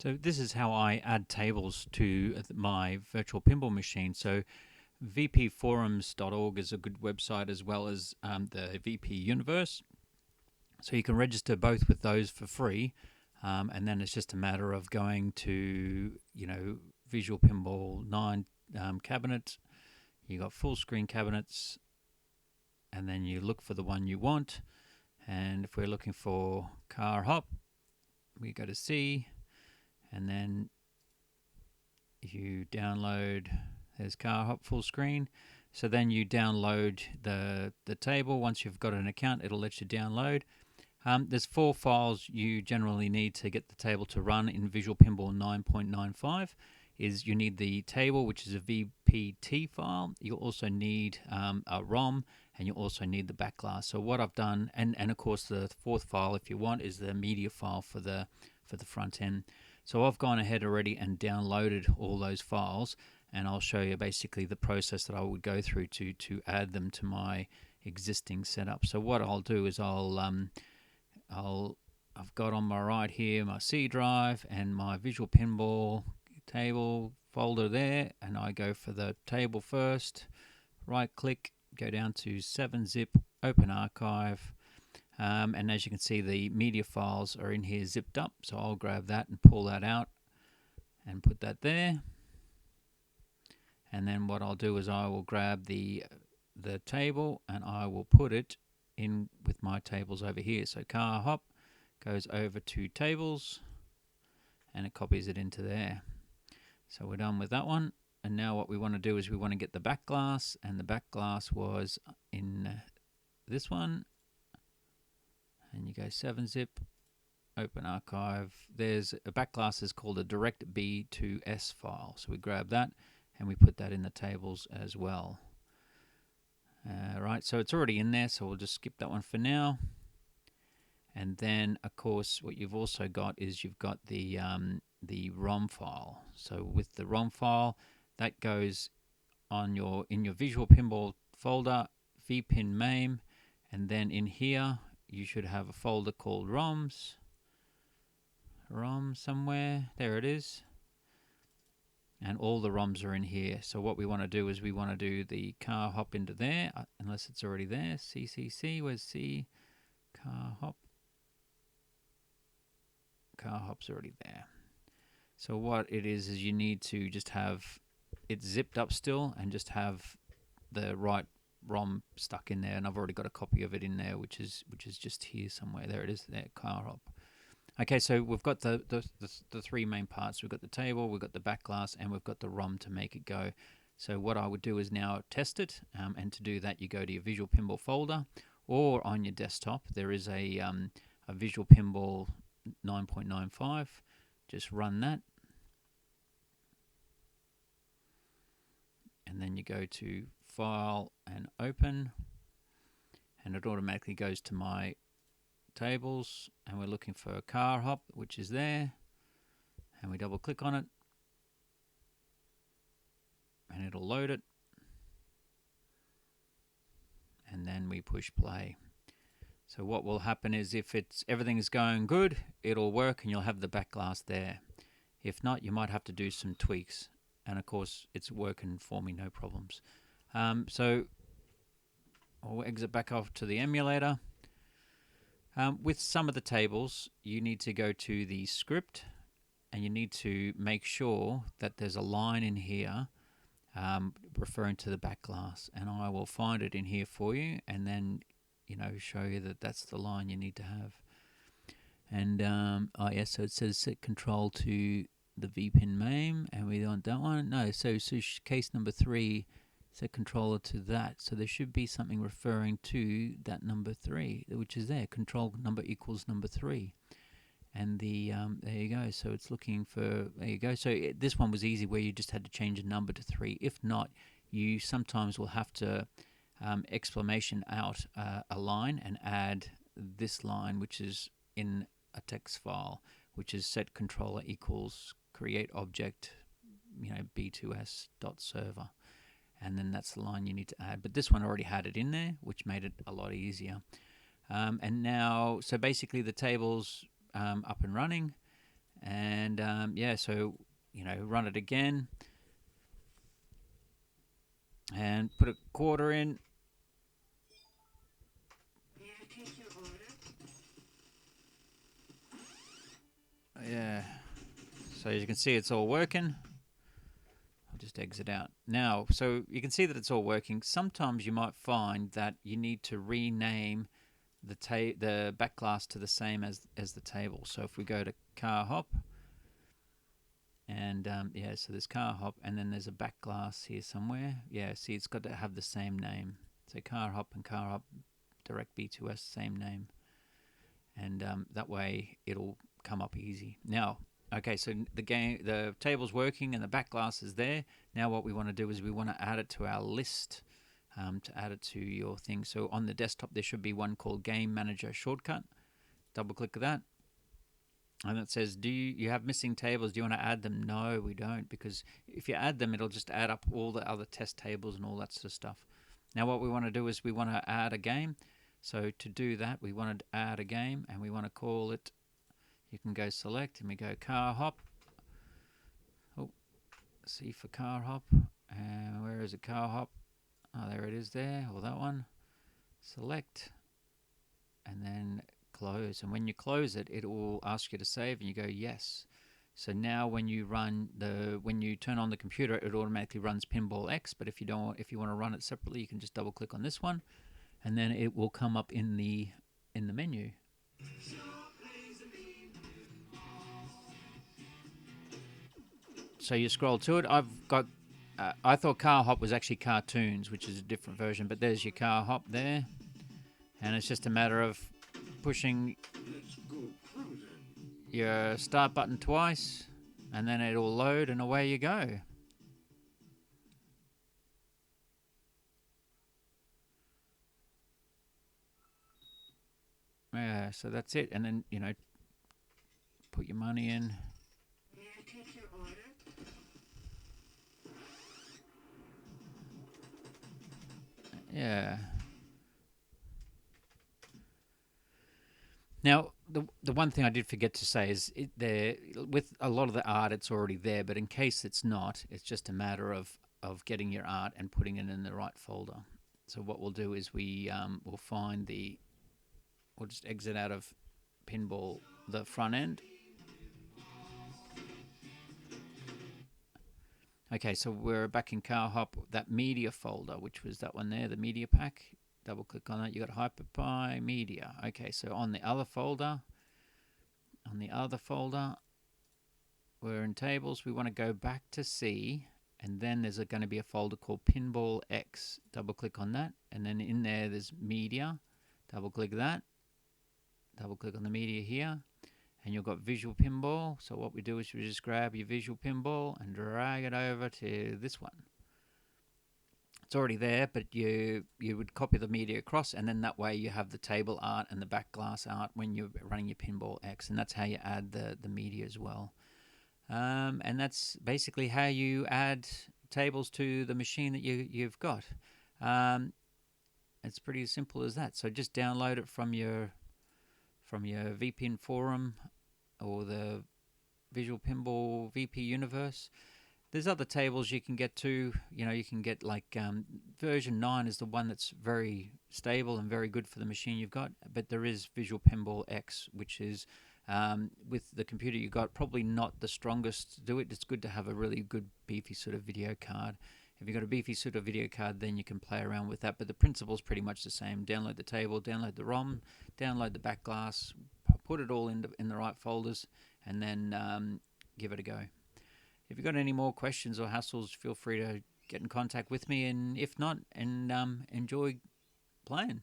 So this is how I add tables to my virtual pinball machine. So vpforums.org is a good website, as well as the VP Universe. So you can register both with those for free, and then it's just a matter of going to Visual Pinball 9 cabinet. You got full screen cabinets, and then you look for the one you want. And if we're looking for Car Hop, we go to C, and then you download. There's Car Hop full screen. So then you download the table. Once you've got an account, it'll let you download. There's 4 files you generally need to get the table to run in Visual Pinball 9.95. You need the table, which is a VPT file. You'll also need a ROM, and you also need the backglass. So what I've done, and of course the 4th file, if you want, is the media file for the front end. So I've gone ahead already and downloaded all those files, and I'll show you basically the process that I would go through to add them to my existing setup. So what I'll do is I've got on my right here my C drive and my Visual Pinball table folder there, and I go for the table first, right click, go down to 7-zip, open archive, and as you can see the media files are in here zipped up, so I'll grab that and pull that out and put that there. And then what I'll do is I will grab the table and I will put it in with my tables over here. So Car Hop goes over to tables and it copies it into there. So we're done with that one. And now what we want to do is we want to get the back glass, and the back glass was in this one. And you go 7-zip, open archive. There's a back glass is called a direct B to S file. So we grab that and we put that in the tables as well. Right, so it's already in there, so we'll just skip that one for now. And then, of course, what you've also got is you've got the ROM file. So with the ROM file, that goes on in your Visual Pinball folder, vpin main, and then in here you should have a folder called ROMs. ROM somewhere, there it is. And all the ROMs are in here. So what we want to do is we want to do the Car Hop into there, unless it's already there. CCC, where's C? Car Hop. Car Hop's already there. So what it is you need to just have it zipped up still and just have the right ROM stuck in there. And I've already got a copy of it in there, which is just here somewhere. There it is, there, Car Hop. Okay, so we've got the 3 main parts. We've got the table, we've got the back glass, and we've got the ROM to make it go. So what I would do is now test it, and to do that you go to your Visual Pinball folder, or on your desktop there is a Visual Pinball 9.95. Just run that, and then you go to File and Open, and it automatically goes to my tables, and we're looking for a Car Hop, which is there, and we double click on it and it'll load it, and then we push play. So what will happen is if everything is going good, it'll work and you'll have the back glass there. If not, you might have to do some tweaks, and of course it's working for me, no problems. So I'll exit back off to the emulator. With some of the tables, you need to go to the script, and you need to make sure that there's a line in here referring to the back glass, and I will find it in here for you, and then show you that that's the line you need to have. And yes, so it says set control to the vpin main, and we want that one. No, so case number 3. Set controller to that, so there should be something referring to that number 3, which is there. Control number equals number 3, and the there you go. So it's looking for, there you go. So this one was easy, where you just had to change a number to 3. If not, you sometimes will have to exclamation out a line and add this line, which is in a text file, which is set controller equals create object, b2s.server. And then that's the line you need to add. But this one already had it in there, which made it a lot easier. And now, so basically the table's up and running, and And yeah, so run it again and put a quarter in. Yeah, so as you can see, it's all working. I'll just exit out now. So you can see that it's all working. Sometimes you might find that you need to rename the back glass to the same as the table. So if we go to car hop, and yeah, so there's car hop, and then there's a back glass here somewhere. Yeah, see, it's got to have the same name. So car hop and car hop direct B2S, same name, and that way it'll come up easy. Now, okay, so the table's working and the back glass is there. Now what we want to do is we want to add it to our list. To add it to your thing. So on the desktop there should be one called Game Manager Shortcut. Double click that, and it says, do you have missing tables? Do you want to add them? No, we don't, because if you add them, it'll just add up all the other test tables and all that sort of stuff. Now what we want to do is we want to add a game. So to do that, we want to add a game, and we want to call it, you can go select, and we go car hop. Oh, C for car hop. And where is it, car hop? Oh, there it is there, or that one. Select, and then close. And when you close it, it will ask you to save, and you go yes. So now when you turn on the computer, it automatically runs Pinball X. But if you want to run it separately, you can just double click on this one, and then it will come up in the menu. So you scroll to it. I thought Car Hop was actually Cartoons, which is a different version, but there's your Car Hop there. And it's just a matter of pushing your start button twice, and then it'll load, and away you go. Yeah, so that's it. And then, put your money in. Yeah. Now, the one thing I did forget to say is with a lot of the art, it's already there. But in case it's not, it's just a matter of getting your art and putting it in the right folder. So what we'll do is we'll find we'll just exit out of Pinball, the front end. Okay, so we're back in Car Hop, that media folder, which was that one there, the media pack. Double click on that, you got HyperPie Media. Okay, so on the other folder, we're in tables. We want to go back to C, and then there's going to be a folder called Pinball X. Double click on that, and then in there's media. Double click that. Double click on the media here, and you've got Visual Pinball. So what we do is we just grab your Visual Pinball and drag it over to this one. It's already there, but you would copy the media across, and then that way you have the table art and the back glass art when you're running your Pinball X, and that's how you add the media as well. And that's basically how you add tables to the machine that you've got. It's pretty simple as that. So just download it from your VPin forum or the Visual Pinball VP Universe. There's other tables you can get to. You can get like version 9 is the one that's very stable and very good for the machine you've got. But there is Visual Pinball X, which is with the computer you got, probably not the strongest to do it. It's good to have a really good beefy sort of video card. If you've got a beefy sort of video card, then you can play around with that. But the principle is pretty much the same. Download the table, download the ROM, download the back glass, put it all in the right folders, and then give it a go. If you've got any more questions or hassles, feel free to get in contact with me. And if not, enjoy playing.